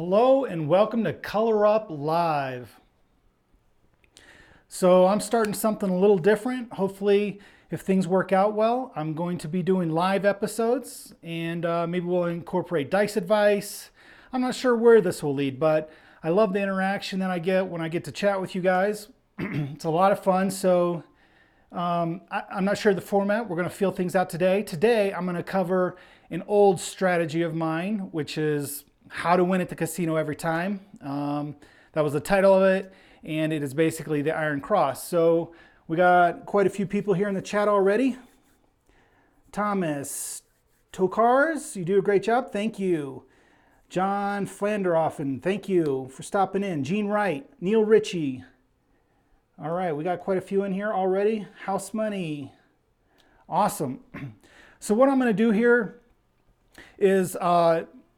Hello and welcome to Color Up Live. So I'm starting something a little different. Hopefully, if things work out well, I'm going to be doing live episodes and maybe we'll incorporate dice advice. I'm not sure where this will lead, but I love the interaction that I get when I get to chat with you guys. It's a lot of fun. So I'm not sure the format. We're going to feel things out today. Today, I'm going to cover an old strategy of mine, which is how to win at the casino every time. That was the title of it, and it is basically the Iron Cross. So we got quite a few people here in the chat already. Thomas Tokars, you do a great job. Thank you. John Flanderoffen, thank you for stopping in. Gene Wright, Neil Ritchie. All right, we got quite a few in here already. House Money. Awesome. So what I'm going to do here is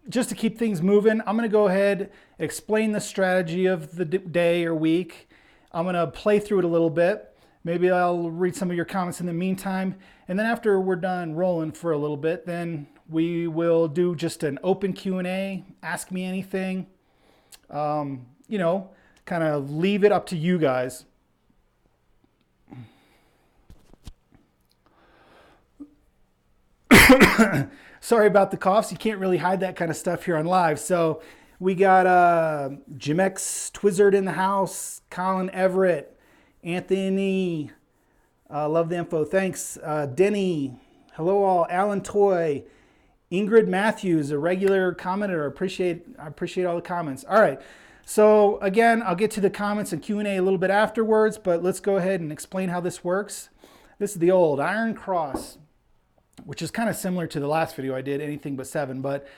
just to keep things moving, I'm going to go ahead, explain the strategy of the day or week. I'm going to play through it a little bit. Maybe I'll read some of your comments in the meantime. And then after we're done rolling for a little bit, then we will do just an open Q&A, ask me anything. You know, kind of leave it up to you guys. Sorry about the coughs. You can't really hide that kind of stuff here on live. So we got Jimex Twizzard in the house, Colin Everett, Anthony, love the info. Thanks. Denny, hello all. Alan Toy, Ingrid Matthews, a regular commenter. I appreciate all the comments. All right. So again, I'll get to the comments and Q&A a little bit afterwards, but let's go ahead and explain how this works. This is the old Iron Cross, which is kind of similar to the last video I did, anything but 7. But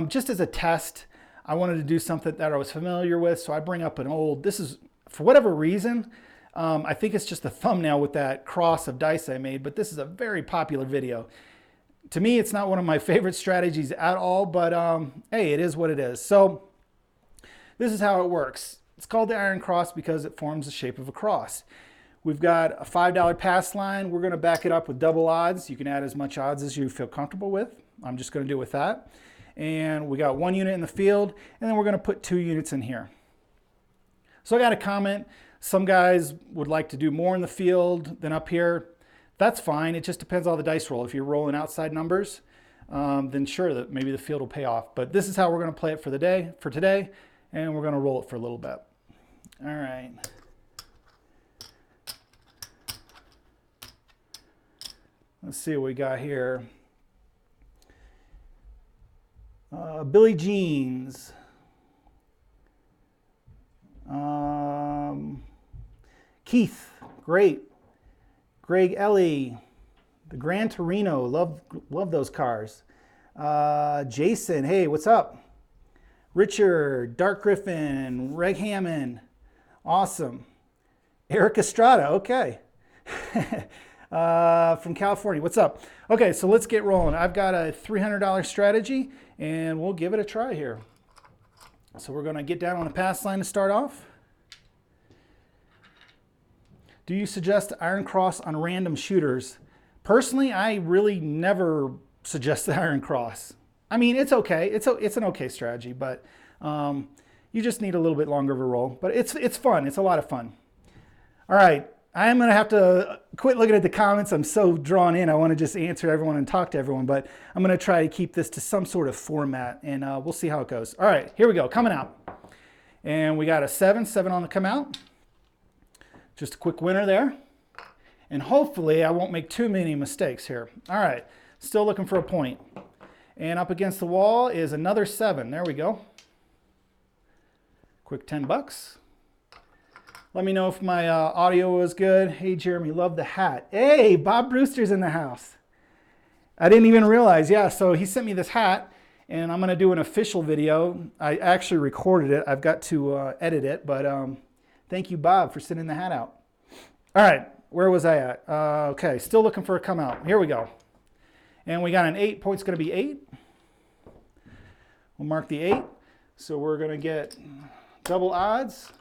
just as a test, I wanted to do something that I was familiar with. So I bring up an old, this is, for whatever reason, I think it's just a thumbnail with that cross of dice I made, but this is a very popular video. To me, it's not one of my favorite strategies at all, but hey, it is what it is. So this is how it works. It's called the Iron Cross because it forms the shape of a cross. We've got a $5 pass line. We're going to back it up with double odds. You can add as much odds as you feel comfortable with. I'm just going to do with that. And we got 1 unit in the field, and then we're going to put 2 units in here. So I got a comment. Some guys would like to do more in the field than up here. That's fine. It just depends on the dice roll. If you're rolling outside numbers, then sure, that maybe the field will pay off. But this is how we're going to play it for today, and we're going to roll it for a little bit. All right. Let's see what we got here. Billy Jeans. Keith, great. Greg Ellie. The Gran Torino, love those cars. Jason, hey, what's up? Richard, Dark Griffin, Reg Hammond, awesome. Eric Estrada, okay. From California, what's up? Okay, so let's get rolling. I've got a $300 strategy and we'll give it a try here. So we're going to get down on the pass line to start off. Do you suggest Iron Cross on random shooters? Personally, I really never suggest the Iron Cross. I mean, it's okay. It's an okay strategy, but you just need a little bit longer of a roll. But it's fun. It's a lot of fun. All right. I am going to have to quit looking at the comments. I'm so drawn in. I want to just answer everyone and talk to everyone, but I'm going to try to keep this to some sort of format, and we'll see how it goes. All right, here we go. Coming out. And we got a 7 on the come out. Just a quick winner there. And hopefully I won't make too many mistakes here. All right, still looking for a point. And up against the wall is another 7. There we go. Quick $10. Let me know if my audio was good. Hey, Jeremy, love the hat. Hey, Bob Brewster's in the house. I didn't even realize. Yeah, so he sent me this hat, and I'm going to do an official video. I actually recorded it. I've got to edit it, but thank you, Bob, for sending the hat out. All right, where was I at? Okay, still looking for a come out. Here we go. And we got an 8. Point's going to be 8. We'll mark the 8. So we're going to get double odds.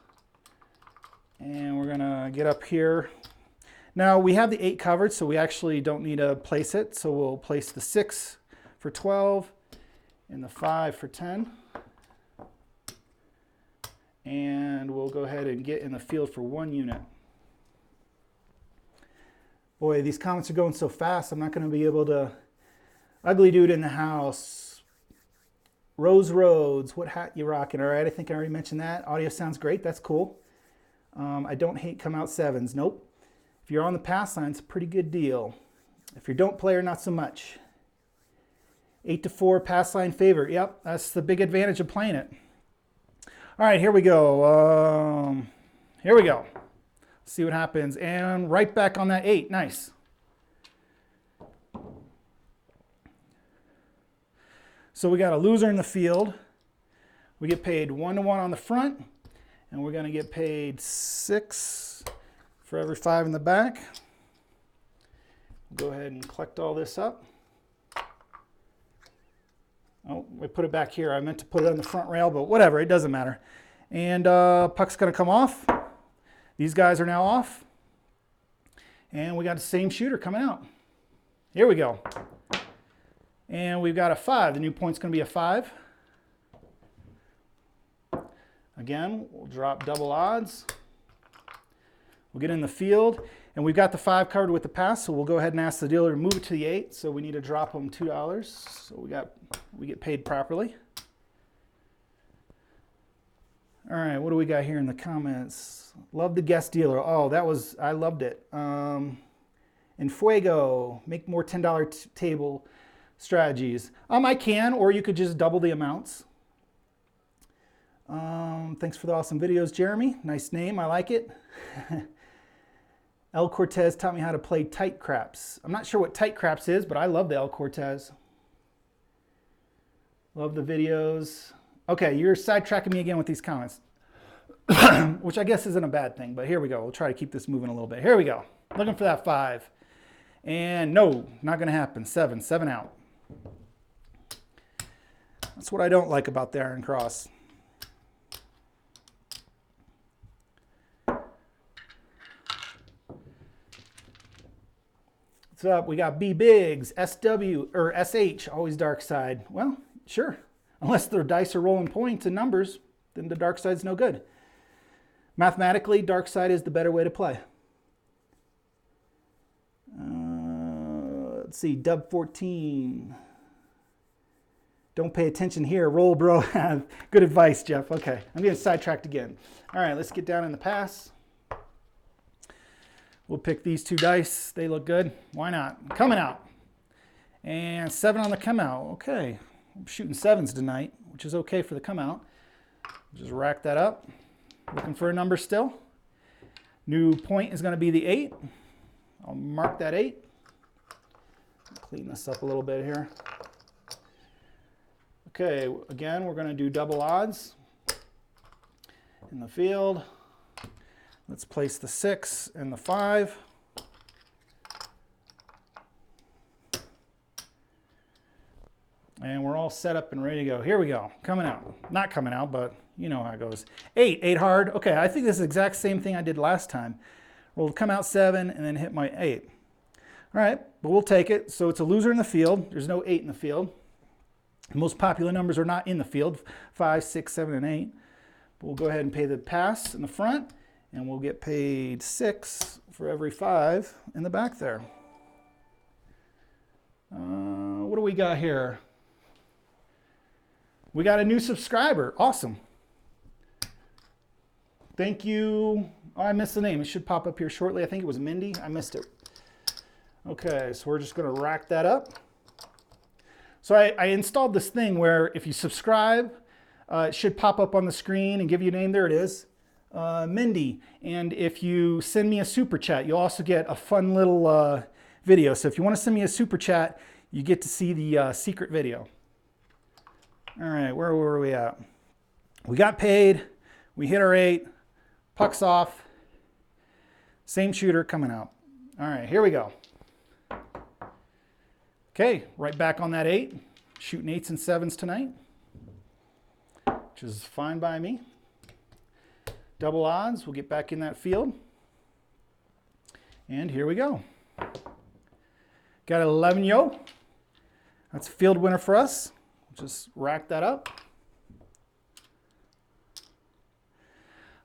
And we're going to get up here. Now we have the 8 covered, so we actually don't need to place it. So we'll place the 6 for 12 and the 5 for 10. And we'll go ahead and get in the field for 1 unit. Boy, these comments are going so fast, I'm not going to be able to. Ugly dude in the house. Rose Roads, what hat you rocking? All right, I think I already mentioned that. Audio sounds great, that's cool. I don't hate come out sevens, nope. If you're on the pass line, it's a pretty good deal. If you're don't player, not so much. 8-4 pass line favor, yep, that's the big advantage of playing it. All right, here we go. Here we go. See what happens. And right back on that 8. Nice. So we got a loser in the field. We get paid 1-1 on the front. And we're going to get paid 6 for every 5 in the back. We'll go ahead and collect all this up. Oh, we put it back here. I meant to put it on the front rail, but whatever, it doesn't matter. And puck's going to come off. These guys are now off. And we got the same shooter coming out. Here we go. And we've got a 5. The new point's going to be a 5. Again, we'll drop double odds. We'll get in the field. And we've got the 5 covered with the pass, so we'll go ahead and ask the dealer to move it to the 8. So we need to drop them $2. So we get paid properly. All right, what do we got here in the comments? Love the guest dealer. Oh, I loved it. In Fuego, make more $10 table strategies. I can, or you could just double the amounts. Thanks for the awesome videos, Jeremy. Nice name, I like it. El Cortez taught me how to play tight craps. I'm not sure what tight craps is, but I love the El Cortez. Love the videos. Okay, you're sidetracking me again with these comments, which I guess isn't a bad thing, but here we go. We'll try to keep this moving a little bit. Here we go. Looking for that 5. And no, not going to happen. 7 out. That's what I don't like about the Iron Cross. What's up? We got B Bigs, SW, or SH, always dark side. Well, sure. Unless their dice are rolling points and numbers, then the dark side's no good. Mathematically, dark side is the better way to play. Let's see, Dub 14. Don't pay attention here. Roll, bro. Good advice, Jeff. Okay, I'm getting sidetracked again. All right, let's get down in the pass. We'll pick these 2 dice. They look good. Why not? Coming out. And 7 on the come out. Okay. I'm shooting 7s tonight, which is okay for the come out. Just rack that up. Looking for a number still. New point is going to be the 8. I'll mark that 8. Clean this up a little bit here. Okay, again, we're going to do double odds in the field. Let's place the 6 and the 5. And we're all set up and ready to go. Here we go. Coming out. Not coming out, but you know how it goes. 8 hard. Okay, I think this is the exact same thing I did last time. We'll come out 7 and then hit my 8. All right, but we'll take it. So it's a loser in the field. There's no 8 in the field. The most popular numbers are not in the field. 5, 6, 7, and 8. But we'll go ahead and pay the pass in the front. And we'll get paid 6 for every 5 in the back there. What do we got here? We got a new subscriber. Awesome. Thank you. Oh, I missed the name. It should pop up here shortly. I think it was Mindy. I missed it. Okay, so we're just going to rack that up. So I installed this thing where if you subscribe, it should pop up on the screen and give you a name. There it is. Mindy. And if you send me a super chat, you'll also get a fun little video. So if you want to send me a super chat, you get to see the secret video. All right, where were we at? We got paid. We hit our 8. Puck's off. Same shooter coming out. All right, here we go. Okay, right back on that 8. Shooting 8s and 7s tonight, which is fine by me. Double odds, we'll get back in that field. And here we go. Got 11 yo. That's a field winner for us. Just rack that up.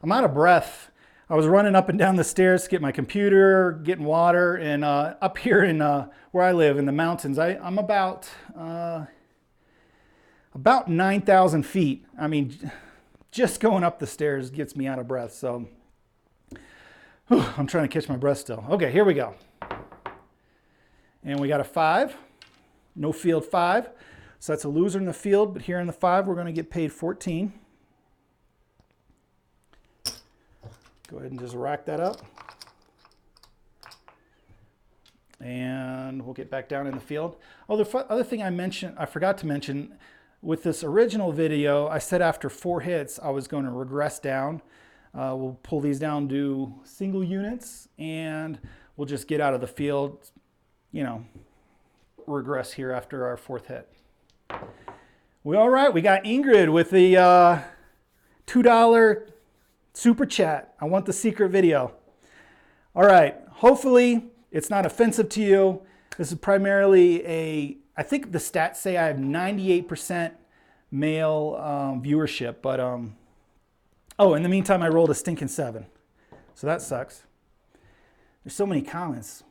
I'm out of breath. I was running up and down the stairs to get my computer, getting water, and up here in where I live in the mountains, I'm about 9,000 feet. I mean, just going up the stairs gets me out of breath. So I'm trying to catch my breath still. Okay, here we go. And we got a 5, no field 5. So that's a loser in the field, but here in the 5, we're going to get paid 14. Go ahead and just rack that up. And we'll get back down in the field. Oh, the other thing I forgot to mention, with this original video, I said after 4 hits, I was going to regress down. We'll pull these down, do single units, and we'll just get out of the field, you know, regress here after our 4th hit. All right, we got Ingrid with the $2 super chat. I want the secret video. All right, hopefully it's not offensive to you. This is primarily I think the stats say I have 98% male viewership, but oh, in the meantime, I rolled a stinking 7. So that sucks. There's so many comments.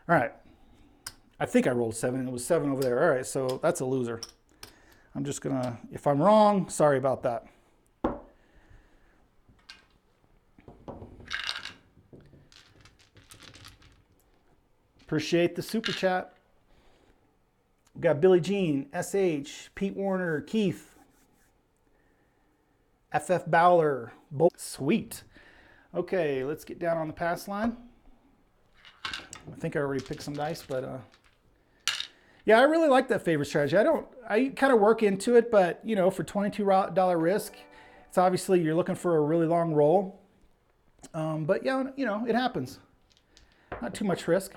All right. I think I rolled 7. It was 7 over there. All right, so that's a loser. I'm just going to, if I'm wrong, sorry about that. Appreciate the super chat. We got Billie Jean, SH, Pete Warner, Keith, FF Bowler, sweet. Okay, let's get down on the pass line. I think I already picked some dice, but yeah, I really like that favorite strategy. I kind of work into it, but you know, for $22 risk, it's obviously you're looking for a really long roll. But yeah, you know, it happens. Not too much risk.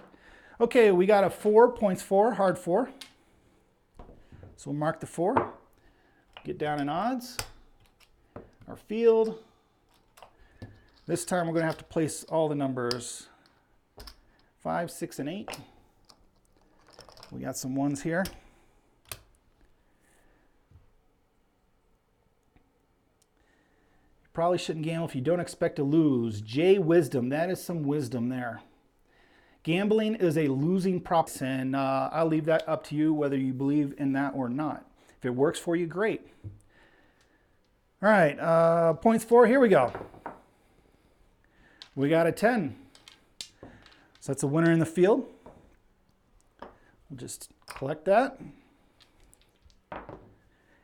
Okay, we got a 4, points 4, hard 4. So we'll mark the 4. Get down in odds. Our field. This time we're going to have to place all the numbers 5, 6, and 8. We got some 1s here. You probably shouldn't gamble if you don't expect to lose. J Wisdom, that is some wisdom there. Gambling is a losing prop, and I'll leave that up to you whether you believe in that or not. If it works for you, great. All right, points 4, here we go. We got a 10. So that's a winner in the field. We'll just collect that.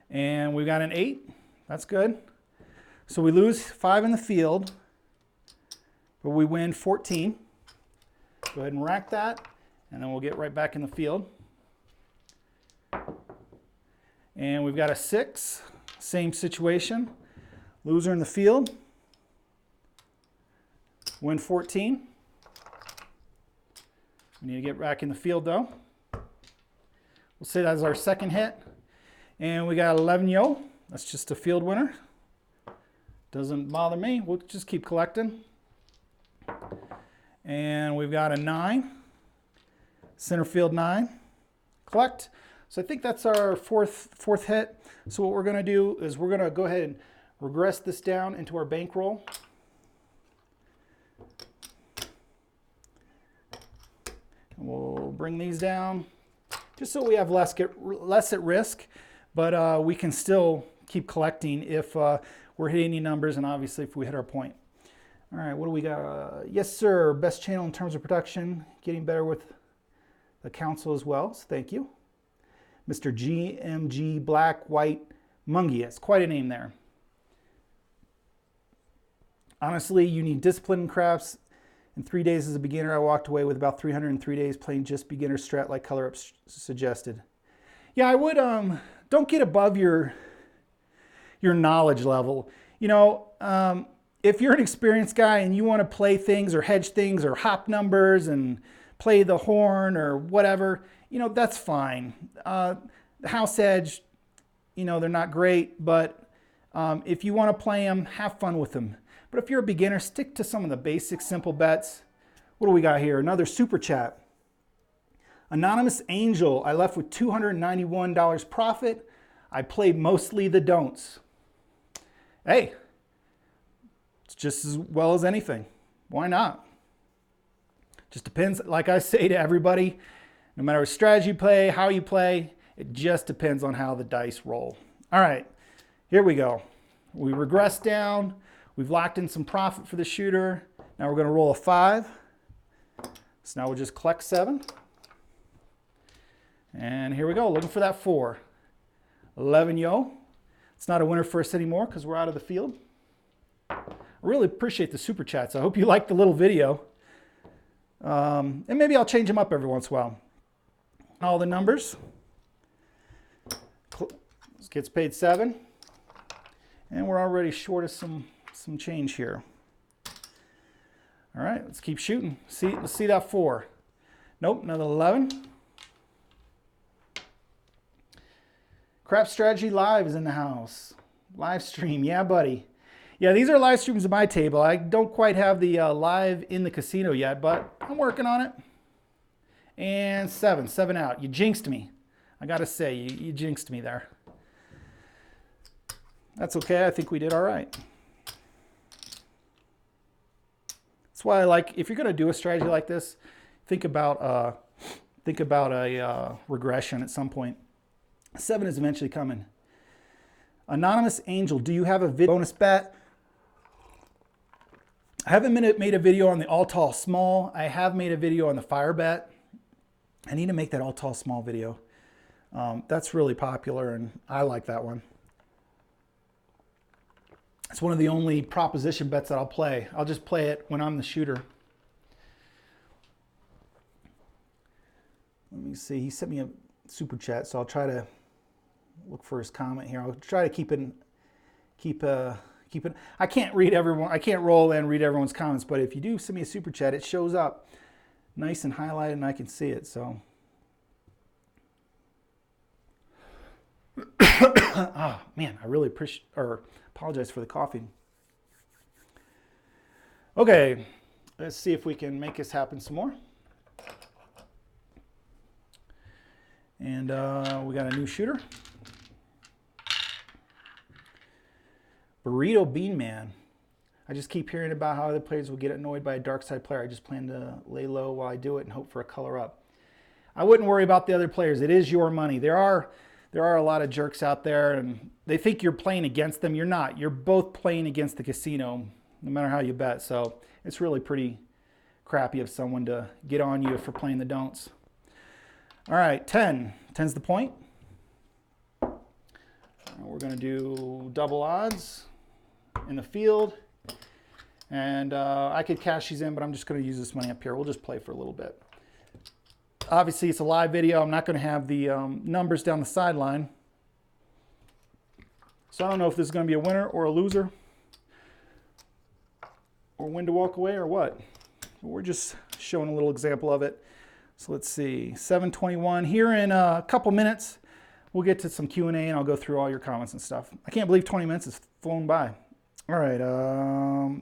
And we got an 8. That's good. So we lose 5 in the field, but we win 14. Go ahead and rack that, and then we'll get right back in the field. And we've got a 6, same situation. Loser in the field. Win 14. We need to get back in the field though. We'll say that's our 2nd hit. And we got 11 yo. That's just a field winner. Doesn't bother me. We'll just keep collecting. And we've got a 9. Center field 9. Collect. So I think that's our fourth hit. So what we're going to do is we're going to go ahead and regress this down into our bankroll. And we'll bring these down just so we have less at risk, but we can still keep collecting if we're hitting any numbers, and obviously if we hit our point. All right, what do we got? Yes, sir. Best channel in terms of production. Getting better with the council as well. So thank you. Mr. GMG Black White Mungius. Quite a name there. Honestly, you need discipline in crafts. In 3 days as a beginner, I walked away with about 303 days playing just beginner strat like Color Up suggested. Yeah, I would, don't get above your knowledge level. You know, if you're an experienced guy and you want to play things or hedge things or hop numbers and play the horn or whatever, you know, that's fine. The house edge, you know, they're not great, but if you want to play them, have fun with them. But if you're a beginner, stick to some of the basic simple bets. What do we got here? Another super chat. Anonymous Angel, I left with $291 profit. I played mostly the don'ts. Hey, It's just as well as anything. Why not? Just depends, like I say to everybody, no matter what strategy you play, how you play, it just depends on how the dice roll. All right, here we go. We regress down. We've locked in some profit for the shooter. Now we're going to roll a 5. So now we'll just collect 7. And here we go, looking for that 4. 11 yo. It's not a winner for us anymore because we're out of the field. I really appreciate the super chats. I hope you liked the little video. And maybe I'll change them up every once in a while. All the numbers. This gets paid 7. And we're already short of some change here. All right, let's keep shooting. Let's see that 4. Nope, another 11. Crap Strategy Live is in the house. Live stream, yeah, buddy. Yeah, these are live streams of my table. I don't quite have the live in the casino yet, but I'm working on it. And 7 out. You jinxed me. I gotta say, you jinxed me there. That's okay, I think we did all right. That's why I like, if you're gonna do a strategy like this, think about a regression at some point. 7 is eventually coming. Anonymous Angel, do you have a bonus bet? I haven't made a video on the all tall small. I have made a video on the fire bet. I need to make that all tall small video. That's really popular and I like that one. It's one of the only proposition bets that I'll play. I'll just play it when I'm the shooter. Let me see, he sent me a super chat, so I'll try to look for his comment here. I'll try to keep it. I can't read everyone. I can't roll and read everyone's comments, but if you do send me a super chat, it shows up nice and highlighted, and I can see it. So, oh man, I really apologize for the coffee. Okay, let's see if we can make this happen some more. And we got a new shooter. Burrito Bean Man. I just keep hearing about how other players will get annoyed by a dark side player. I just plan to lay low while I do it and hope for a color up. I wouldn't worry about the other players. It is your money. There are a lot of jerks out there and they think you're playing against them. You're not. You're both playing against the casino, no matter how you bet. So it's really pretty crappy of someone to get on you for playing the don'ts. All right, 10. 10's the point. We're going to do double odds in the field. And I could cash these in, but I'm just going to use this money up here. We'll just play for a little bit. Obviously, it's a live video. I'm not going to have the numbers down the sideline. So I don't know if this is going to be a winner or a loser. Or when to walk away or what. We're just showing a little example of it. So let's see, 7:21. Here in a couple minutes, we'll get to some Q&A and I'll go through all your comments and stuff. I can't believe 20 minutes has flown by. All right,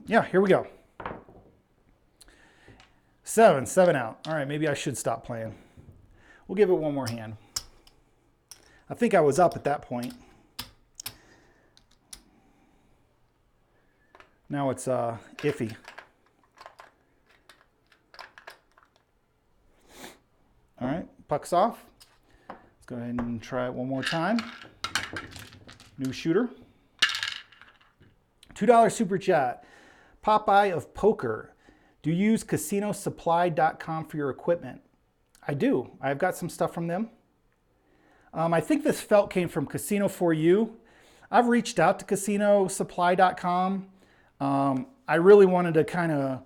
yeah, here we go. 7 out. All right, maybe I should stop playing. We'll give it one more hand. I think I was up at that point. Now it's iffy. All right, puck's off. Let's go ahead and try it one more time. New shooter. $2 super chat. Popeye of Poker. Do you use casinosupply.com for your equipment? I do. I've got some stuff from them. I think this felt came from Casino4U. I've reached out to casinosupply.com. I really wanted to kind of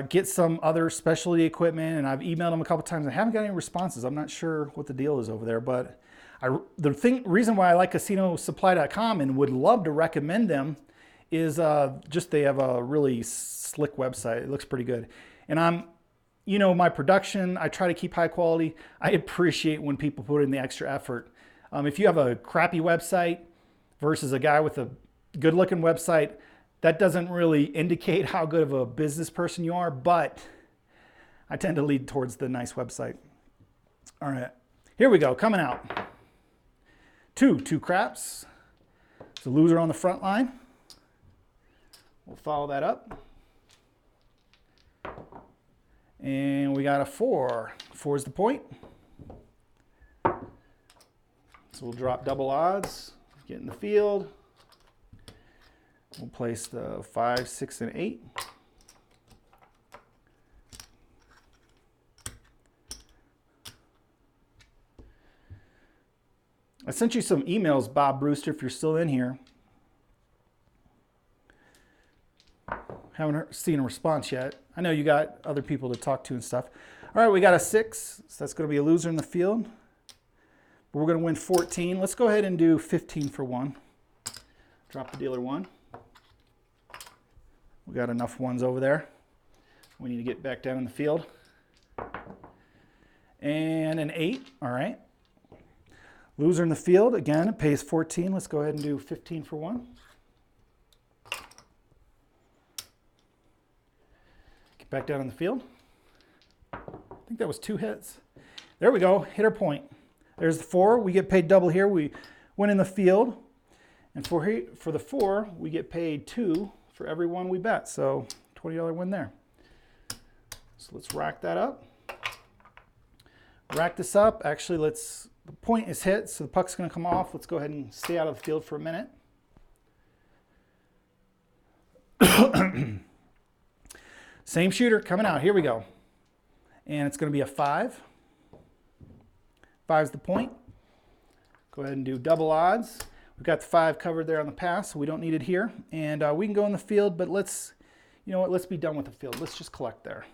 get some other specialty equipment, and I've emailed them a couple times. I haven't got any responses. I'm not sure what the deal is over there, but reason why I like casinosupply.com and would love to recommend them is just they have a really slick website. It looks pretty good. And my production, I try to keep high quality. I appreciate when people put in the extra effort. If you have a crappy website versus a guy with a good looking website, that doesn't really indicate how good of a business person you are, but I tend to lead towards the nice website. All right, here we go, coming out. Two craps. It's a loser on the front line. We'll follow that up. And we got a 4. 4 is the point. So we'll drop double odds, get in the field. We'll place the 5, 6, and 8. I sent you some emails, Bob Brewster, if you're still in here. Haven't seen a response yet. I know you got other people to talk to and stuff. All right, we got a 6, so that's going to be a loser in the field. But we're going to win 14. Let's go ahead and do 15 for 1. Drop the dealer 1. We got enough 1s over there. We need to get back down in the field. And an 8, all right. Loser in the field, again, it pays 14. Let's go ahead and do 15 for 1. Get back down in the field. I think that was 2 hits. There we go, hit our point. There's the 4, we get paid double here. We win in the field. And for the 4, we get paid 2 for every 1 we bet. So $20 win there. So let's rack that up. Rack this up. Actually, the point is hit, so the puck's going to come off. Let's go ahead and stay out of the field for a minute. Same shooter coming out. Here we go. And it's going to be a 5. 5's the point. Go ahead and do double odds. We've got the 5 covered there on the pass, so we don't need it here. And we can go in the field, but let's be done with the field. Let's just collect there.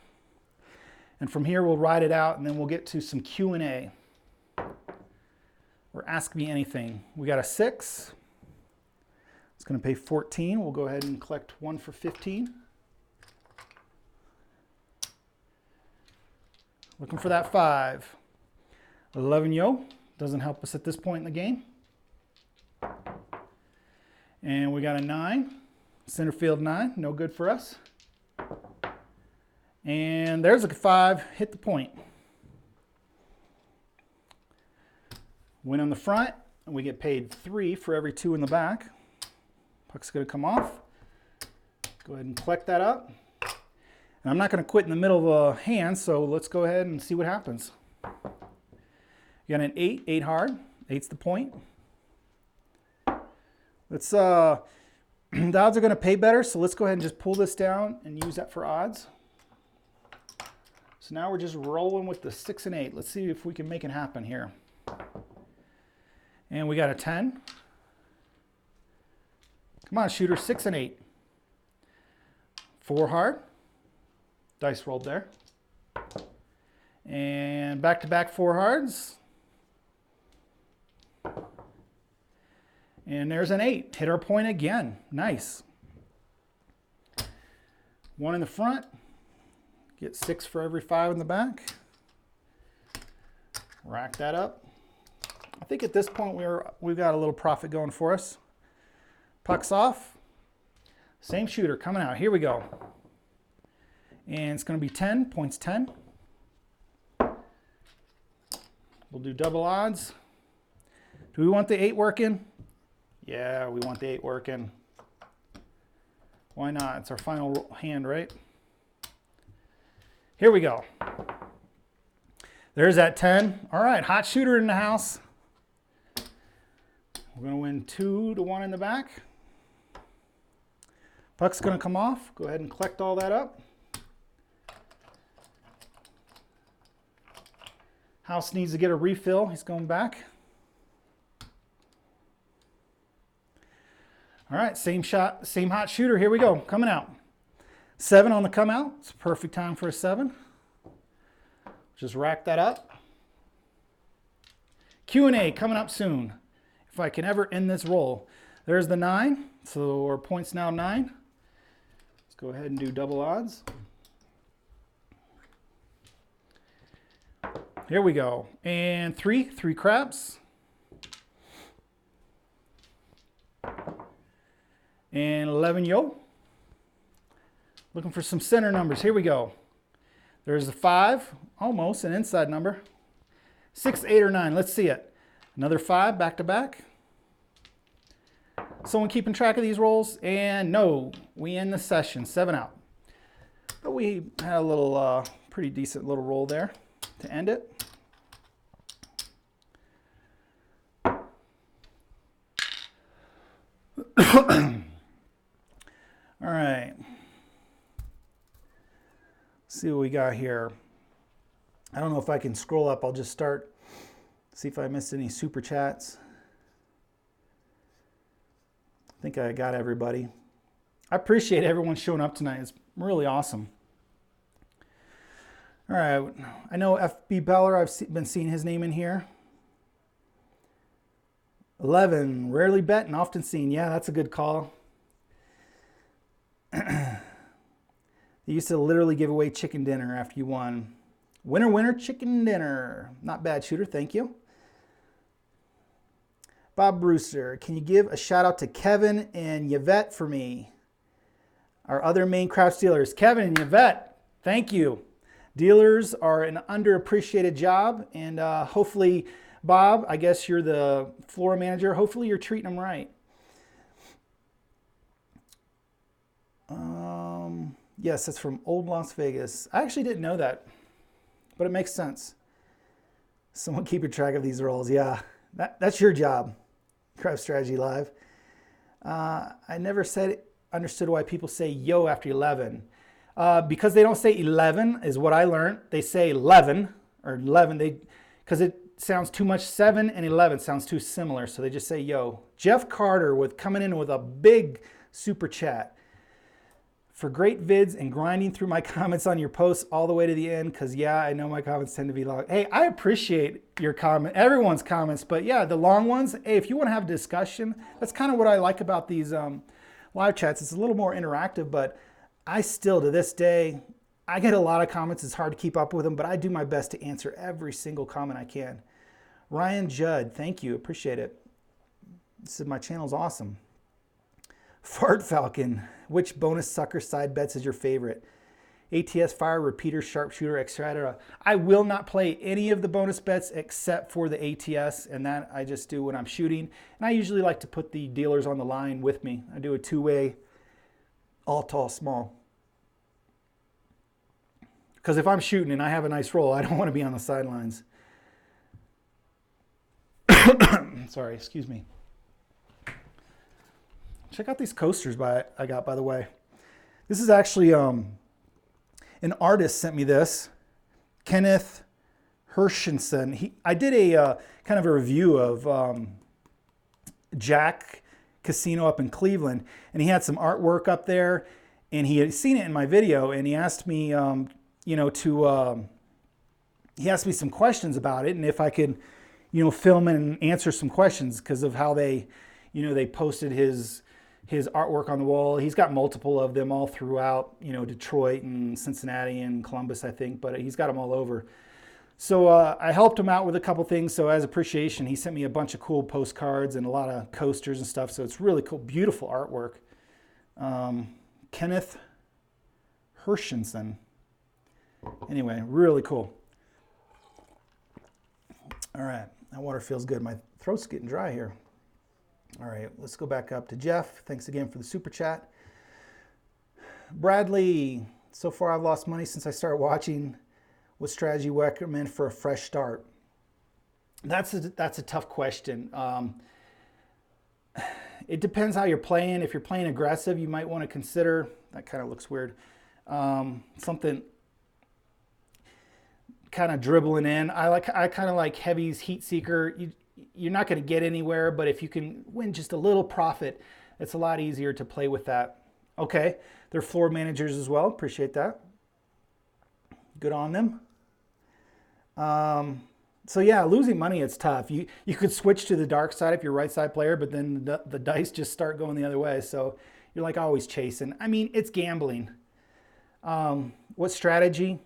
And from here, we'll ride it out, and then we'll get to some Q&A. Or ask me anything. We got a 6. It's going to pay 14. We'll go ahead and collect 1 for 15. Looking for that 5. 11 yo. Doesn't help us at this point in the game. And we got a 9. Center field 9. No good for us. And there's a 5. Hit the point. Win on the front, and we get paid 3 for every 2 in the back. Puck's going to come off. Go ahead and collect that up. And I'm not going to quit in the middle of the hand, so let's go ahead and see what happens. You got an 8, 8 hard. 8's the point. Let's the odds are going to pay better, so let's go ahead and just pull this down and use that for odds. So now we're just rolling with the 6 and 8. Let's see if we can make it happen here. And we got a 10. Come on, shooter, 6 and 8. 4 hard. Dice rolled there. And back-to-back 4 hards. And there's an 8. Hit our point again. Nice. 1 in the front. Get 6 for every 5 in the back. Rack that up. I think at this point we've got a little profit going for us. Puck's off. Same shooter coming out. Here we go. And it's going to be 10. Points 10. We'll do double odds. Do we want the 8 working? Yeah, we want the 8 working. Why not? It's our final hand, right? Here we go. There's that 10. All right, hot shooter in the house. We're going to win 2 to 1 in the back. Puck's going to come off. Go ahead and collect all that up. House needs to get a refill. He's going back. All right, same shot, same hot shooter. Here we go, coming out. 7 on the come out. It's a perfect time for a 7. Just rack that up. Q&A coming up soon. If I can ever end this roll. There's the 9, so our point's now 9. Let's go ahead and do double odds. Here we go. And 3 craps. And 11 yo. Looking for some center numbers. Here we go. There's the 5, almost an inside number. 6, 8, or 9. Let's see it. Another 5 back to back. Someone keeping track of these rolls? And no, we end the session 7 out. But we had a little, pretty decent little roll there to end it. All right. Let's see what we got here. I don't know if I can scroll up. I'll just start, see if I missed any super chats. I think I got everybody. I appreciate everyone showing up tonight. It's really awesome. All right. I know FB Beller, I've been seeing his name in here. 11, rarely bet and often seen. Yeah, that's a good call. They used to literally give away chicken dinner after you won. Winner, winner, chicken dinner. Not bad, Shooter. Thank you. Bob Brewster, can you give a shout out to Kevin and Yvette for me? Our other main craft dealers, Kevin and Yvette. Thank you. Dealers are an underappreciated job, and hopefully, Bob, I guess you're the floor manager. Hopefully you're treating them right. Yes, that's from Old Las Vegas. I actually didn't know that, but it makes sense. Someone keeping track of these rolls. Yeah, that's your job. Craft Strategy Live. I never understood why people say yo after 11. Because they don't say 11 is what I learned. They say 11 or 11. Because it sounds too much. 7 and 11 sounds too similar. So they just say yo. Jeff Carter coming in with a big super chat. For great vids and grinding through my comments on your posts all the way to the end, because yeah, I know my comments tend to be long. Hey, I appreciate your comment, everyone's comments, but yeah, the long ones, hey, if you want to have a discussion, that's kind of what I like about these live chats. It's a little more interactive, but I still, to this day, I get a lot of comments. It's hard to keep up with them, but I do my best to answer every single comment I can. Ryan Judd, thank you, appreciate it. This is my channel's awesome. Fart Falcon, which bonus sucker side bets is your favorite? ATS, fire, repeater, sharpshooter, etc. I will not play any of the bonus bets except for the ATS, and that I just do when I'm shooting. And I usually like to put the dealers on the line with me. I do a two-way, all tall, small. Because if I'm shooting and I have a nice roll, I don't want to be on the sidelines. Sorry, excuse me. Check out these coasters I got, by the way. This is actually an artist sent me this, Kenneth Hershenson. I did a kind of a review of Jack Casino up in Cleveland, and he had some artwork up there, and he had seen it in my video, and he asked me, he asked me some questions about it, and if I could, film and answer some questions because of how they, they posted his artwork on the wall. He's got multiple of them all throughout, Detroit and Cincinnati and Columbus, I think, but he's got them all over. So I helped him out with a couple things. So as appreciation, he sent me a bunch of cool postcards and a lot of coasters and stuff. So it's really cool, beautiful artwork. Kenneth Hershenson. Anyway, really cool. All right, that water feels good. My throat's getting dry here. All right, let's go back up to Jeff. Thanks again for the super chat. Bradley, so far I've lost money since I started watching. What strategy would you recommend for a fresh start? That's a tough question. It depends how you're playing. If you're playing aggressive, you might want to consider, that kind of looks weird, something kind of dribbling in. I kind of like Heavy's Heat Seeker. You're not going to get anywhere, but if you can win just a little profit, it's a lot easier to play with that. Okay, they're floor managers as well. Appreciate that. Good on them. So yeah, losing money, it's tough. You could switch to the dark side if you're a right side player, but then the dice just start going the other way. So you're like always chasing. I mean, it's gambling. What strategy?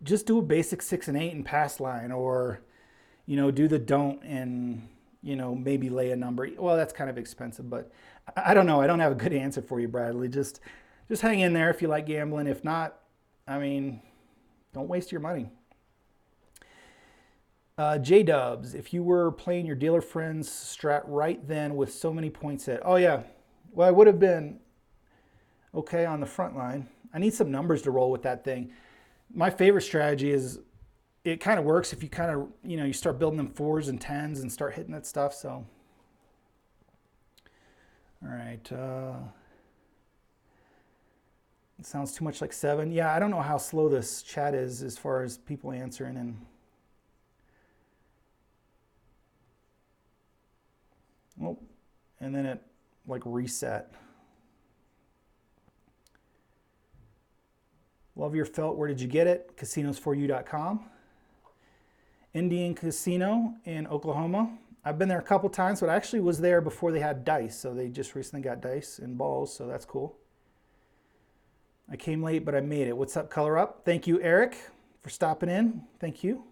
Just do a basic 6 and 8 and pass line, or do the don't and, maybe lay a number. Well, that's kind of expensive, but I don't know. I don't have a good answer for you, Bradley. Just hang in there if you like gambling. If not, I mean, don't waste your money. J-Dubs, if you were playing your dealer friend's strat right then with so many points hit. Oh yeah, well I would have been okay on the front line. I need some numbers to roll with that thing. My favorite strategy is, it kind of works if you kind of, you start building them 4s and 10s and start hitting that stuff, so. All right. It sounds too much like 7. Yeah, I don't know how slow this chat is as far as people answering. And then it like reset. Love your felt. Where did you get it? Casinos4u.com. Indian Casino in Oklahoma. I've been there a couple times, but I actually was there before they had dice. So they just recently got dice and balls, so that's cool. I came late, but I made it. What's up, Color Up? Thank you, Eric, for stopping in. Thank you.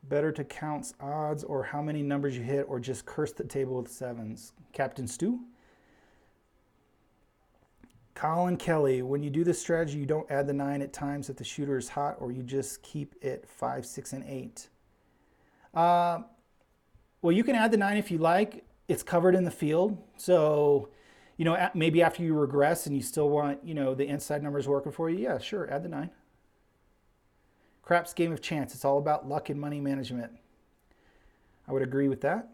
Better to count odds or how many numbers you hit, or just curse the table with 7s. Captain Stu. Colin Kelly, when you do this strategy, you don't add the 9 at times if the shooter is hot, or you just keep it 5, 6, and 8. Well, you can add the 9 if you like. It's covered in the field. So, maybe after you regress and you still want, the inside numbers working for you, yeah, sure, add the 9. Craps game of chance. It's all about luck and money management. I would agree with that.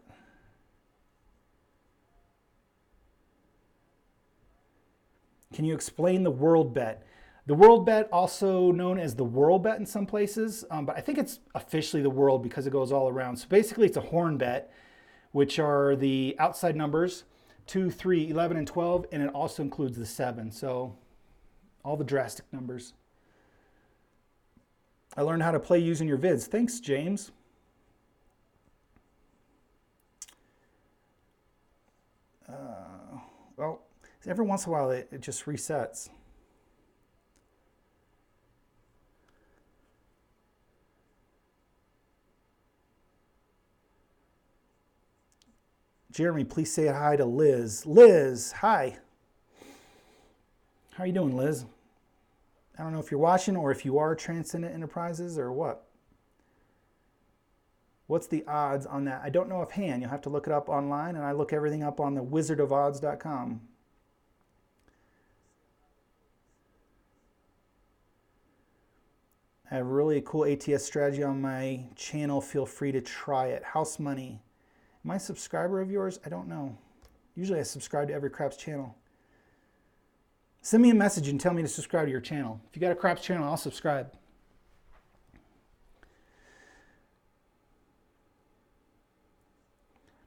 Can you explain the world bet? The world bet, also known as the whirl bet in some places, but I think it's officially the world because it goes all around. So basically it's a horn bet, which are the outside numbers, 2, 3, 11, and 12, and it also includes the 7. So all the drastic numbers. I learned how to play using your vids. Thanks, James. Well, every once in a while it just resets. Jeremy, please say hi to Liz. Liz, hi. How are you doing, Liz? I don't know if you're watching or if you are Transcendent Enterprises or what. What's the odds on that? I don't know offhand. You'll have to look it up online, and I look everything up on the wizardofodds.com. I have a really cool ATS strategy on my channel. Feel free to try it. House Money. Am I a subscriber of yours? I don't know. Usually I subscribe to every craps channel. Send me a message and tell me to subscribe to your channel. If you got a craps channel, I'll subscribe. Do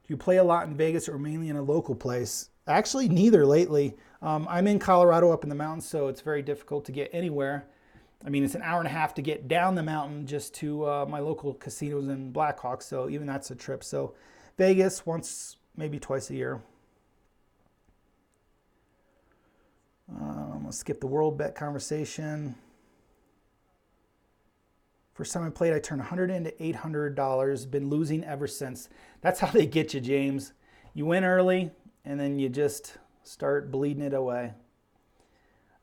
you play a lot in Vegas or mainly in a local place? Actually, neither lately. I'm in Colorado up in the mountains, so it's very difficult to get anywhere. I mean, it's an hour and a half to get down the mountain just to my local casinos in Blackhawk, so even that's a trip. So Vegas once, maybe twice a year. I'm going to skip the world bet conversation. First time I played, I turned $100 into $800. Been losing ever since. That's how they get you, James. You win early, and then you just start bleeding it away.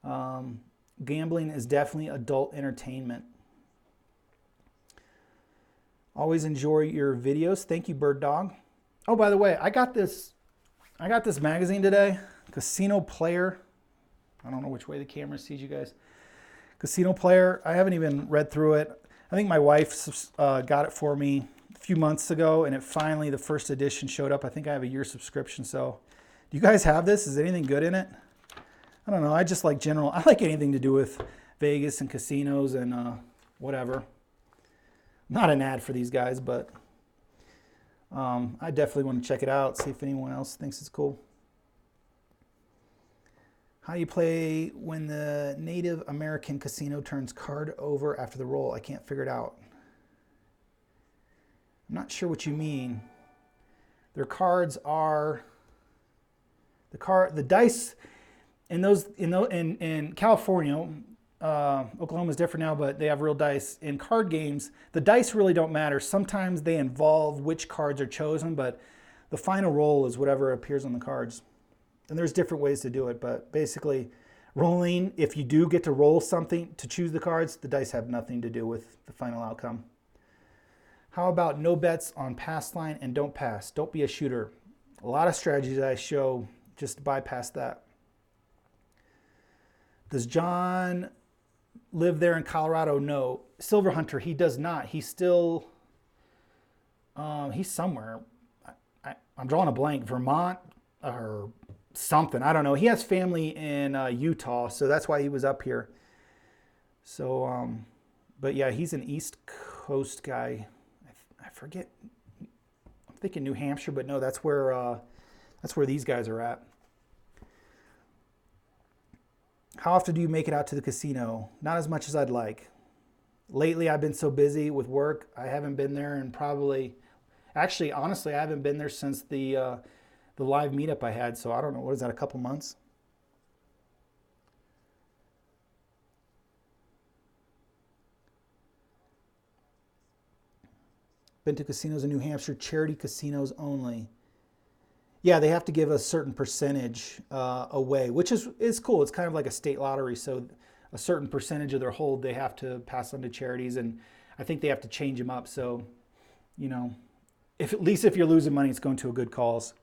Gambling is definitely adult entertainment. Always enjoy your videos. Thank you, Bird Dog. Oh, by the way, I got this magazine today, Casino Player. I don't know which way the camera sees you guys. Casino Player. I haven't even read through it. I think my wife got it for me a few months ago, and it finally, the first edition showed up. I think I have a year subscription. So do you guys have this? Is anything good in it? I don't know. I just like general. I like anything to do with Vegas and casinos and whatever. Not an ad for these guys, but I definitely want to check it out, see if anyone else thinks it's cool. How do you play when the Native American casino turns card over after the roll? I can't figure it out. I'm not sure what you mean. Their cards are the dice in California. Oklahoma is different now, but they have real dice. In card games, the dice really don't matter. Sometimes they involve which cards are chosen, but the final roll is whatever appears on the cards. And there's different ways to do it, but basically Rolling, if you do get to roll something to choose the cards, the dice have nothing to do with the final outcome. How about no bets on pass line and don't pass? Don't be a shooter. A lot of strategies I show just bypass that. Does John live there in Colorado? No. Silver Hunter, he does not. He's still, he's somewhere. I'm drawing a blank. Vermont or something. I don't know. He has family in Utah, so that's why he was up here. So, but yeah, he's an East Coast guy. I forget. I'm thinking New Hampshire, but no, that's where these guys are at. How often do you make it out to the casino? Not as much as I'd like. Lately, I've been so busy with work. I haven't been there and probably, actually, honestly, I haven't been there since the live meetup I had. So I don't know, what is that, a couple months? Been to casinos in New Hampshire, charity casinos only. Yeah, they have to give a certain percentage away, which is cool. It's kind of like a state lottery. So a certain percentage of their hold they have to pass on to charities, and I think they have to change them up. So, you know, if at least if you're losing money, it's going to a good cause.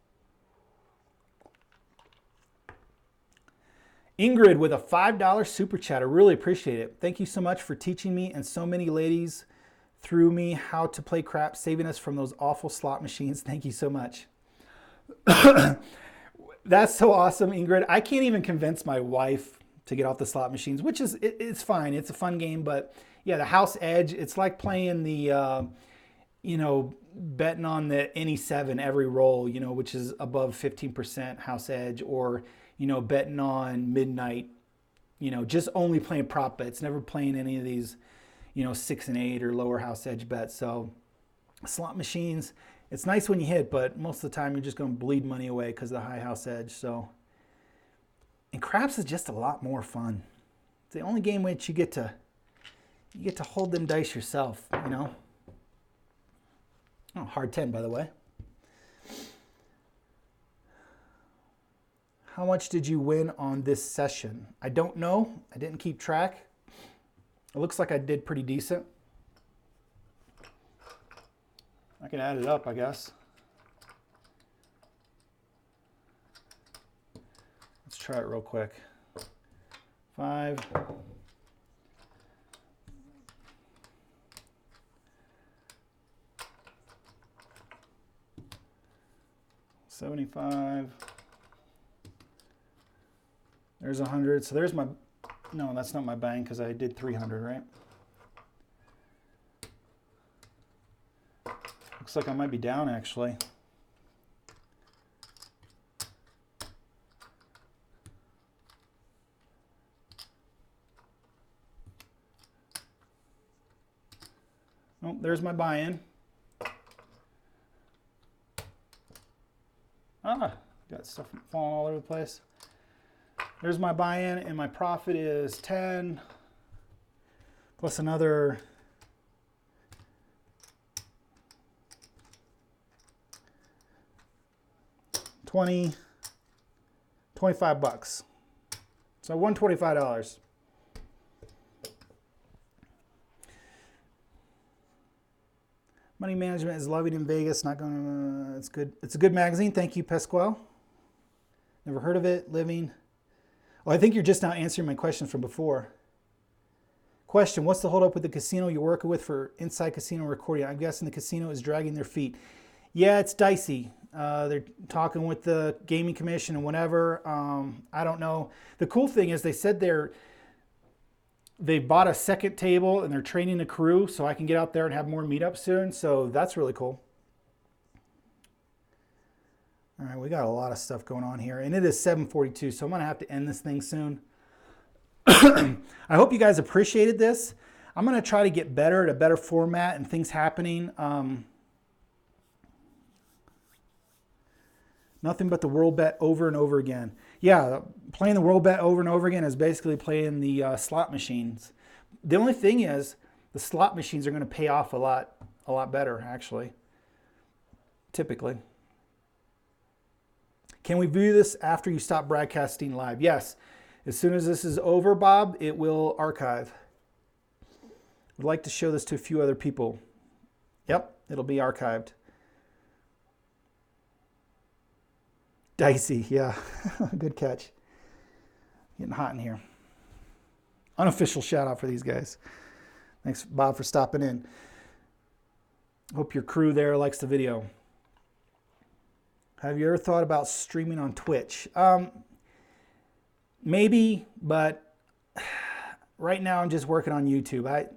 Ingrid with a $5 super chat. I really appreciate it. Thank you so much for teaching me and so many ladies through me how to play crap, saving us from those awful slot machines. Thank you so much. That's so awesome, Ingrid. I can't even convince my wife to get off the slot machines, which is, it's fine. It's a fun game, but yeah, the house edge, it's like playing the, you know, betting on the any 7 every roll, you know, which is above 15% house edge, or, you know, betting on midnight, you know, just only playing prop bets, never playing any of these, you know, 6 and 8 or lower house edge bets. So slot machines, it's nice when you hit, but most of the time you're just going to bleed money away because of the high house edge. So, and craps is just a lot more fun. It's the only game which you get to hold them dice yourself, you know. Oh, hard 10, by the way. How much did you win on this session? I don't know. I didn't keep track. It looks like I did pretty decent. I can add it up, I guess. Let's try it real quick. 5. 75. There's 100. So there's my, no, that's not my bang because I did 300, right? Looks like I might be down actually. Oh, there's my buy-in. Ah, got stuff falling all over the place. There's my buy-in, and my profit is 10 plus another 20, 25 bucks. So I won $25. Money Management is loving in Vegas. Not going to, it's good. It's a good magazine. Thank you, Pasquale. Never heard of it. Living. Oh, I think you're just now answering my question from before. Question, what's the holdup with the casino you're working with for inside casino recording? I'm guessing the casino is dragging their feet. Yeah, it's dicey. They're talking with the gaming commission and whatever. I don't know. The cool thing is they said they bought a second table and they're training a crew so I can get out there and have more meetups soon. So that's really cool. All right, we got a lot of stuff going on here, and it is 7:42, so I'm gonna have to end this thing soon. I hope you guys appreciated this. I'm gonna try to get better at a better format and things happening. Nothing but the world bet over and over again. Yeah, playing the world bet over and over again is basically playing the slot machines. The only thing is the slot machines are going to pay off a lot better, actually, typically. Can we view this after you stop broadcasting live? Yes. As soon as this is over, Bob, it will archive. I'd like to show this to a few other people. Yep, it'll be archived. Dicey, yeah. Good catch. Getting hot in here. Unofficial shout out for these guys. Thanks, Bob, for stopping in. Hope your crew there likes the video. Have you ever thought about streaming on Twitch? Maybe, but right now I'm just working on YouTube.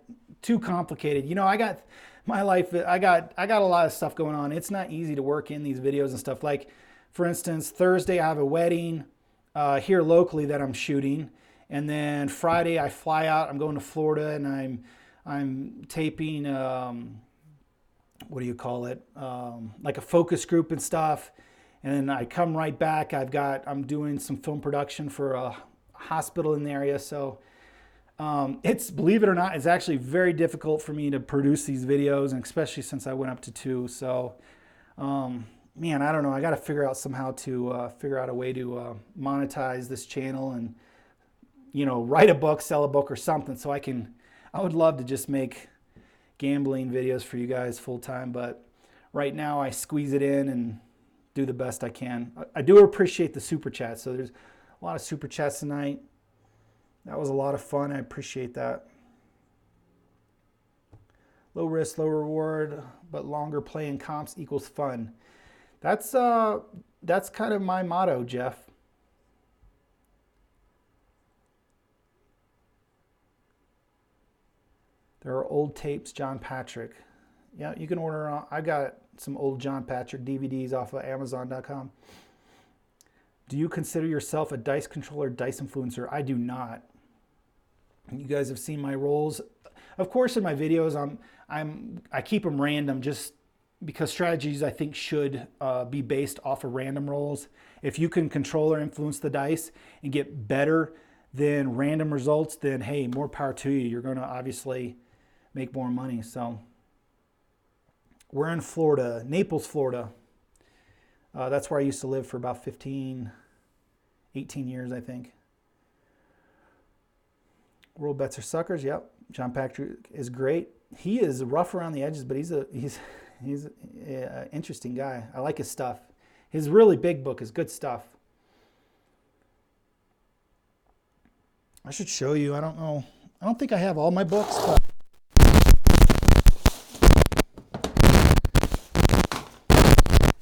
Too complicated. You know, I got my life. I got a lot of stuff going on. It's not easy to work in these videos and stuff. Like, for instance, Thursday I have a wedding here locally that I'm shooting, and then Friday I fly out. I'm going to Florida, and I'm taping. What do you call it? Like a focus group and stuff. And then I come right back. I'm doing some film production for a hospital in the area. So it's, believe it or not, it's actually very difficult for me to produce these videos, and especially since I went up to 2. So, man, I don't know. I got to figure out somehow to figure out a way to monetize this channel and, you know, write a book, sell a book or something. So I would love to just make gambling videos for you guys full time. But right now I squeeze it in and do the best I can. I do appreciate the super chats. So there's a lot of super chats tonight. That was a lot of fun. I appreciate that. Low risk, low reward, but longer playing comps equals fun. That's kind of my motto, Jeff. There are old tapes, John Patrick. Yeah, you can order. I got some old John Patrick DVDs off of Amazon.com. Do you consider yourself a dice controller, dice influencer? I do not. You guys have seen my rolls. Of course, in my videos, I keep them random just because strategies I think should be based off of random rolls. If you can control or influence the dice and get better than random results, then hey, more power to you. You're going to obviously make more money. So we're in Florida, Naples, Florida. That's where I used to live for about 18 years, I think. World bets are suckers. Yep. John Patrick is great. He is rough around the edges, but he's an interesting guy. I like his stuff. His really big book is good stuff. I should show you. I don't know. I don't think I have all my books, but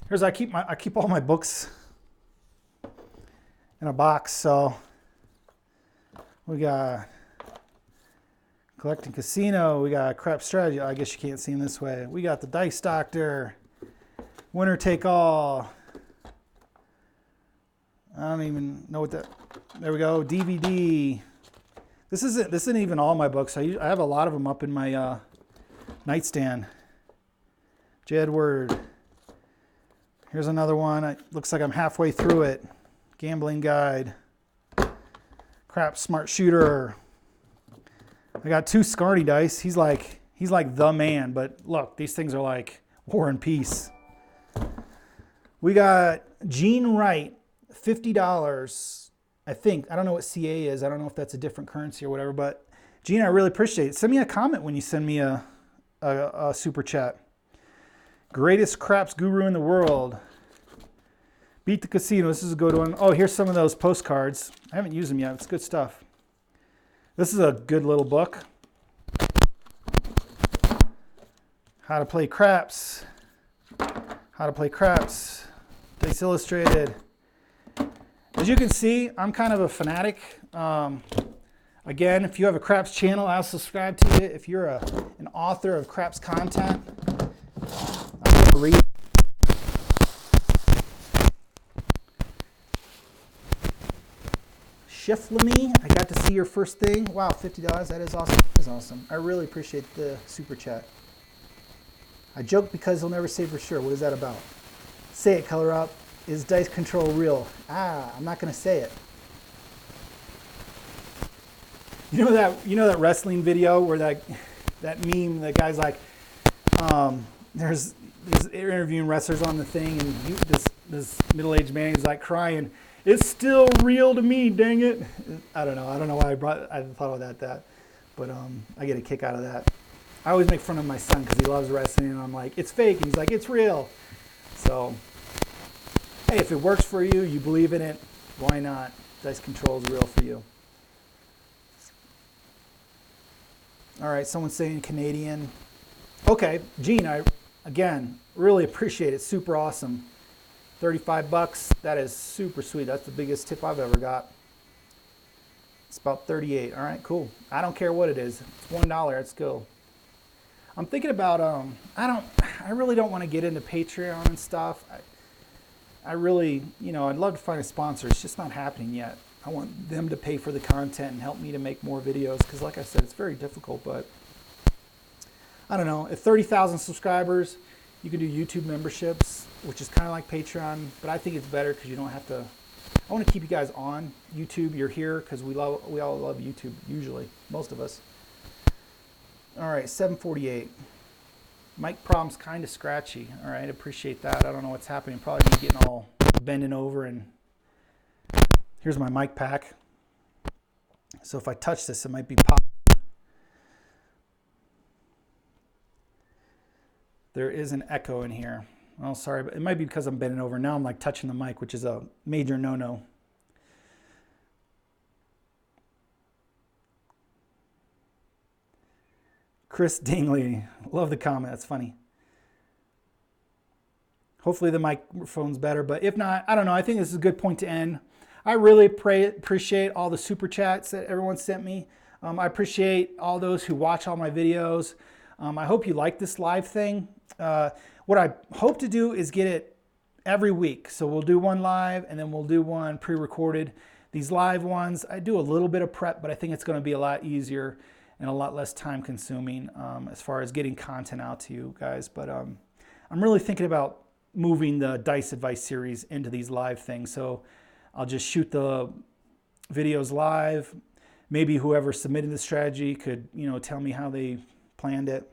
here's I keep all my books in a box. So we got Collecting Casino, we got Crap Strategy. I guess you can't see them this way. We got the Dice Doctor, Winner Take All. I don't even know what that. There we go. DVD. This isn't even all my books. I have a lot of them up in my nightstand. J. Edward. Here's another one. It looks like I'm halfway through it. Gambling Guide. Crap Smart Shooter. I got 2 Scarny dice. He's like the man, but look, these things are like War and Peace. We got Gene Wright, $50. I think. I don't know what CA is. I don't know if that's a different currency or whatever, but Gene, I really appreciate it. Send me a comment when you send me a super chat. Greatest craps guru in the world. Beat the Casino. This is a good one. Oh, here's some of those postcards. I haven't used them yet. It's good stuff. This is a good little book. How to Play Craps. How to Play Craps. Dice Illustrated. As you can see, I'm kind of a fanatic. Again, if you have a craps channel, I'll subscribe to it. If you're an author of craps content, I'm going to read it. Shiflamy, I got to see your first thing. Wow, $50. That is awesome. That is awesome. I really appreciate the super chat. I joke because he'll never say for sure. What is that about? Say it, Color Up. Is dice control real? I'm not going to say it. You know that wrestling video where that meme, the guy's like, there's interviewing wrestlers on the thing, and this middle-aged man, he's like crying, "It's still real to me, dang it." I don't know why I thought of that, but I get a kick out of that. I always make fun of my son because he loves wrestling, and I'm like, "It's fake," and he's like, "It's real." So, hey, if it works for you, you believe in it, why not? Dice control is real for you. All right, someone's saying Canadian. Okay, Gene, I, again, really appreciate it. Super awesome. 35 bucks, that is super sweet. That's the biggest tip I've ever got. It's about 38. All right, cool. I don't care what it is. It's $1. Let's go. I'm thinking about, I really don't want to get into Patreon and stuff. I really, I'd love to find a sponsor. It's just not happening yet. I want them to pay for the content and help me to make more videos because, like I said, it's very difficult. But I don't know. At 30,000 subscribers, you can do YouTube memberships, which is kind of like Patreon. But I think it's better because you don't have to. I want to keep you guys on YouTube. You're here because we all love YouTube. Usually, most of us. All right, 748. Mic problem's kind of scratchy. All right, appreciate that. I don't know what's happening. Probably me getting all bending over and. Here's my mic pack. So if I touch this, it might be pop. There is an echo in here. Oh, sorry, but it might be because I'm bending over. Now I'm like touching the mic, which is a major no-no. Chris Dingley, love the comment. That's funny. Hopefully the microphone's better, but if not, I don't know. I think this is a good point to end. I really appreciate all the super chats that everyone sent me. I appreciate all those who watch all my videos. I hope you like this live thing. What I hope to do is get it every week. So we'll do one live and then we'll do one pre-recorded. These live ones, I do a little bit of prep, but I think it's going to be a lot easier and a lot less time consuming as far as getting content out to you guys. But I'm really thinking about moving the Dice Advice series into these live things. So I'll just shoot the videos live. Maybe whoever submitted the strategy could, tell me how they planned it.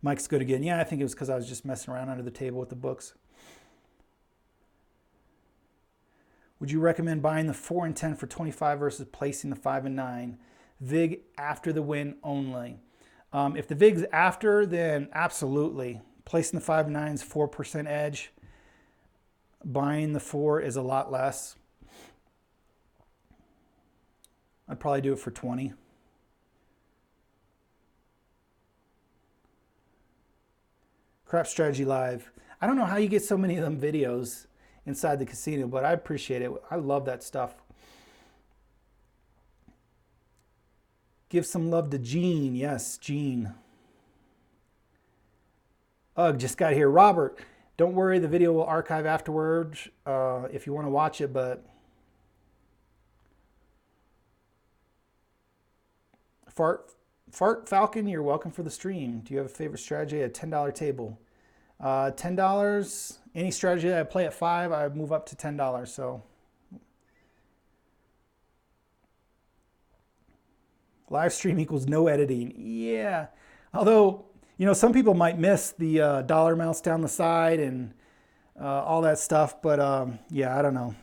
Mike's good again. Yeah, I think it was because I was just messing around under the table with the books. Would you recommend buying the 4 and 10 for 25 versus placing the 5 and 9? VIG after the win only. If the VIG's after, then absolutely. Placing the 5 and 9 is 4% edge. Buying the 4 is a lot less. I'd probably do it for 20. Crap Strategy Live. I don't know how you get so many of them videos inside the casino, but I appreciate it. I love that stuff. Give some love to Gene. Yes, Gene. Ugh, just got here. Robert, don't worry, the video will archive afterwards if you want to watch it, but Fart Falcon, you're welcome for the stream. Do you have a favorite strategy at a $10 table? $10, any strategy that I play at 5, I move up to $10, so. Live stream equals no editing. Yeah, although, some people might miss the dollar amounts down the side and all that stuff, but yeah, I don't know.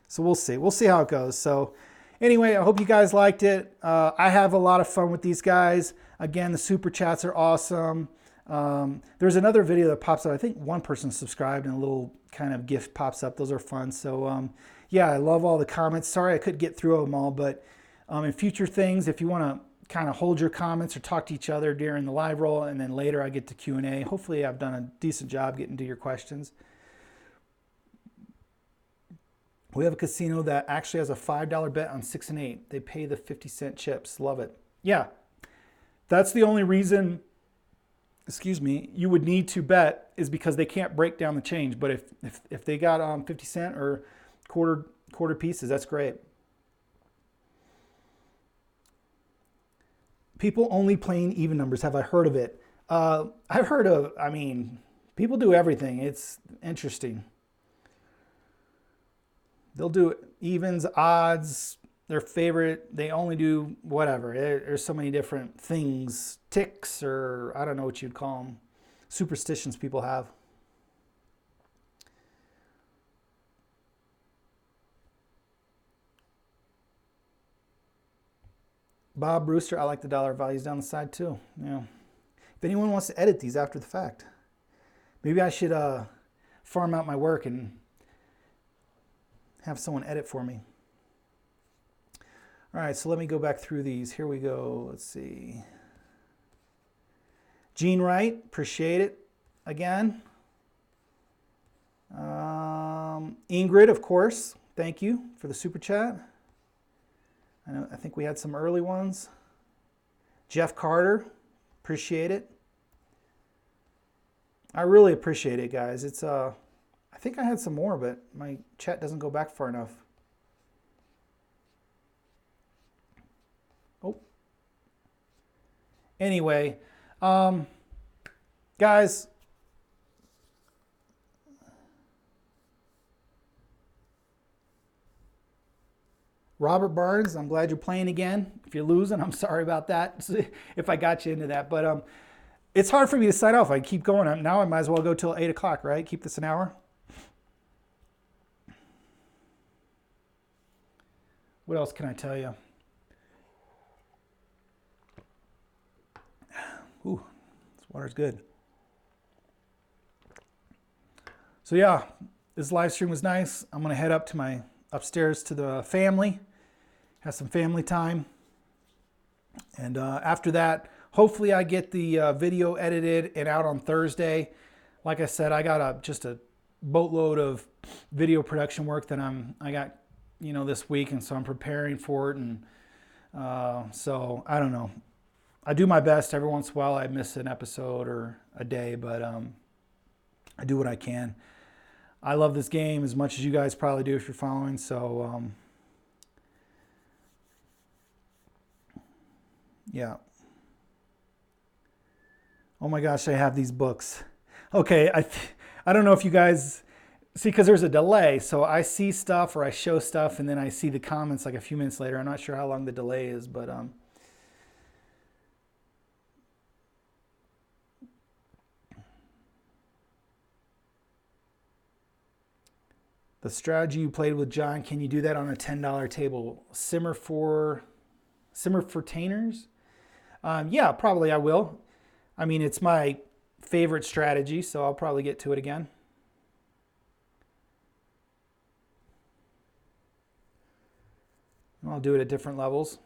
So we'll see. We'll see how it goes. So anyway, I hope you guys liked it. I have a lot of fun with these guys. Again, the super chats are awesome. There's another video that pops up. I think one person subscribed and a little kind of gift pops up. Those are fun. So yeah, I love all the comments. Sorry I couldn't get through them all, but in future things, if you want to kind of hold your comments or talk to each other during the live roll, and then later I get to Q&A. Hopefully I've done a decent job getting to your questions. We have a casino that actually has a $5 bet on 6 and 8. They pay the 50-cent chips. Love it. Yeah, that's the only reason, you would need to bet is because they can't break down the change. But if they got 50 cent or quarter pieces, that's great. People only playing even numbers. Have I heard of it? I've heard of, people do everything. It's interesting. They'll do evens, odds, their favorite. They only do whatever. There's so many different things, ticks, or I don't know what you'd call them. Superstitions people have. Bob Brewster, I like the dollar values down the side too. Yeah. If anyone wants to edit these after the fact, maybe I should farm out my work and have someone edit for me. All right, so let me go back through these. Here we go. Let's see. Gene Wright, appreciate it again. Ingrid, of course, thank you for the super chat. I think we had some early ones. Jeff Carter, appreciate it. I really appreciate it, guys. It's I think I had some more, but my chat doesn't go back far enough. Oh. Anyway, guys, Robert Barnes, I'm glad you're playing again. If you're losing, I'm sorry about that, if I got you into that. But it's hard for me to sign off. I keep going. Now I might as well go till 8 o'clock, right? Keep this an hour. What else can I tell you? Ooh, this water's good. So yeah, this live stream was nice. I'm gonna head up to my upstairs to the family, have some family time. And after that, hopefully I get the video edited and out on Thursday. Like I said, I got just a boatload of video production work that I got, this week. And so I'm preparing for it. And so I don't know. I do my best. Every once in a while I miss an episode or a day, but I do what I can. I love this game as much as you guys probably do if you're following. So yeah. Oh my gosh, I have these books. Okay, I don't know if you guys see, because there's a delay. So I see stuff or I show stuff and then I see the comments like a few minutes later. I'm not sure how long the delay is, but the strategy you played with John, can you do that on a $10 table? Simmer for tainers? Yeah, probably I will. I mean, it's my favorite strategy, so I'll probably get to it again. I'll do it at different levels.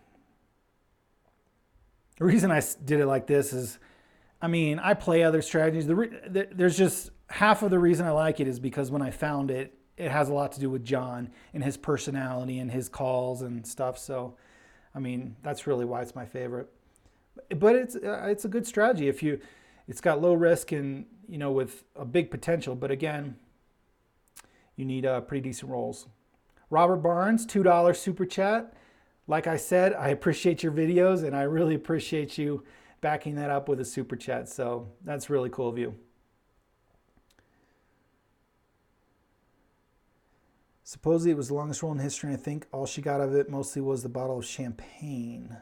The reason I did it like this is, I play other strategies. There's just half of the reason I like it is because when I found it, it has a lot to do with John and his personality and his calls and stuff. So, that's really why it's my favorite. But it's a good strategy it's got low risk and with a big potential. But again, you need pretty decent rolls. Robert Barnes, $2 super chat. Like I said, I appreciate your videos and I really appreciate you backing that up with a super chat. So that's really cool of you. Supposedly it was the longest roll in history, and I think all she got out of it mostly was the bottle of champagne.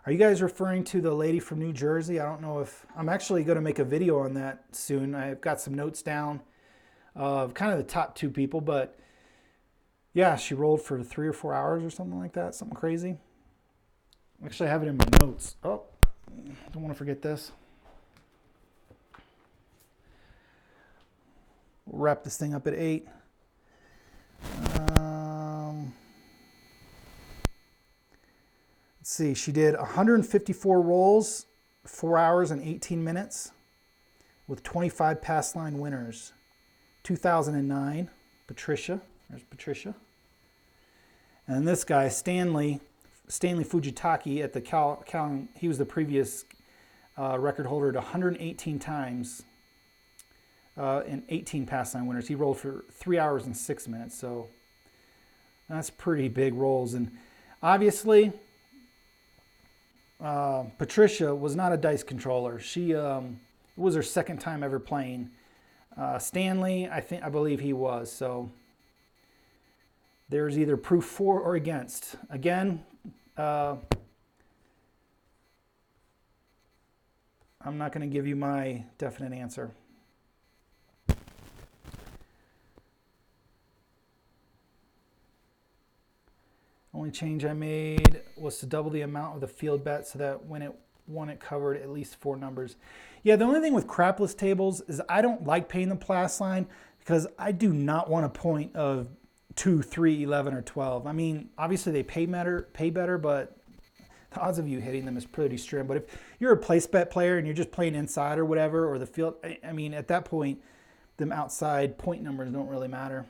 Are you guys referring to the lady from New Jersey? I don't know if... I'm actually going to make a video on that soon. I've got some notes down of kind of the top 2 people, but yeah, she rolled for 3 or 4 hours or something like that. Something crazy. Actually, I have it in my notes. Oh, don't want to forget this. We'll wrap this thing up at 8. Let's see. She did 154 rolls, 4 hours and 18 minutes, with 25 pass line winners. 2009, Patricia. There's Patricia. And this guy, Stanley Fujitaki at the he was the previous record holder at 118 times. And 18 pass line winners. He rolled for 3 hours and 6 minutes. So that's pretty big rolls. And obviously, Patricia was not a dice controller. She it was her second time ever playing. Stanley, I believe he was. So there's either proof for or against. Again, I'm not going to give you my definite answer. Only only change I made was to double the amount of the field bet so that when it won, it covered at least 4 numbers. Yeah, the only thing with crapless tables is I don't like paying the plus line because I do not want a point of 2, 3, 11, or 12. I mean, obviously they pay better, but the odds of you hitting them is pretty slim. But if you're a place bet player and you're just playing inside or whatever, or the field, I mean, at that point, them outside point numbers don't really matter.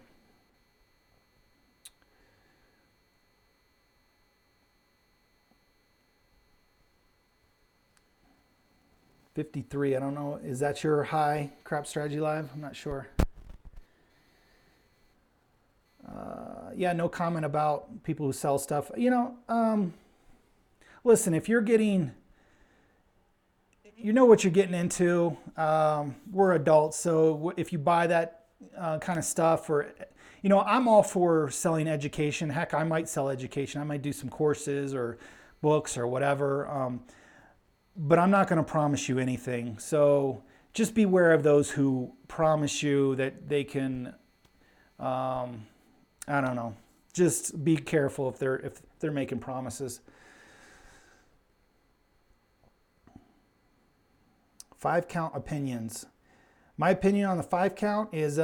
$53, I don't know. Is that your high, Crap Strategy Live? I'm not sure. Yeah, no comment about people who sell stuff. You know, listen, if you're getting, you know what you're getting into. We're adults, so if you buy that kind of stuff, or, you know, I'm all for selling education. Heck, I might sell education. I might do some courses or books or whatever. But I'm not going to promise you anything. So just beware of those who promise you that they can, I don't know. Just be careful if they're making promises. 5-count opinions. My opinion on the 5-count is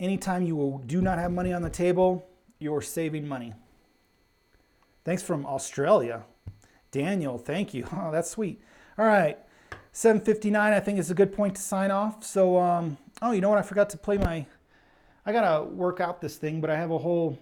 anytime you do not have money on the table, you're saving money. Thanks from Australia. Daniel, thank you. Oh, that's sweet. All right, 7:59, I think is a good point to sign off. So, oh, you know what? I forgot to play my, I got to work out this thing, but I have a whole,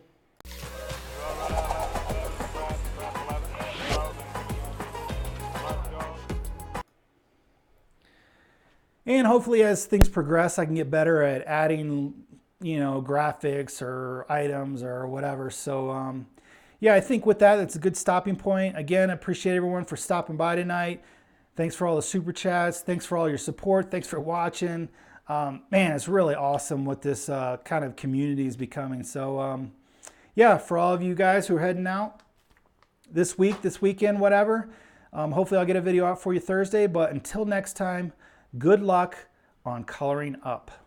and hopefully as things progress, I can get better at adding, you know, graphics or items or whatever. So, yeah, I think with that, it's a good stopping point. Again, I appreciate everyone for stopping by tonight. Thanks for all the super chats. Thanks for all your support. Thanks for watching. Man, it's really awesome what this kind of community is becoming. So, yeah, for all of you guys who are heading out this week, this weekend, whatever, hopefully I'll get a video out for you Thursday. But until next time, good luck on coloring up.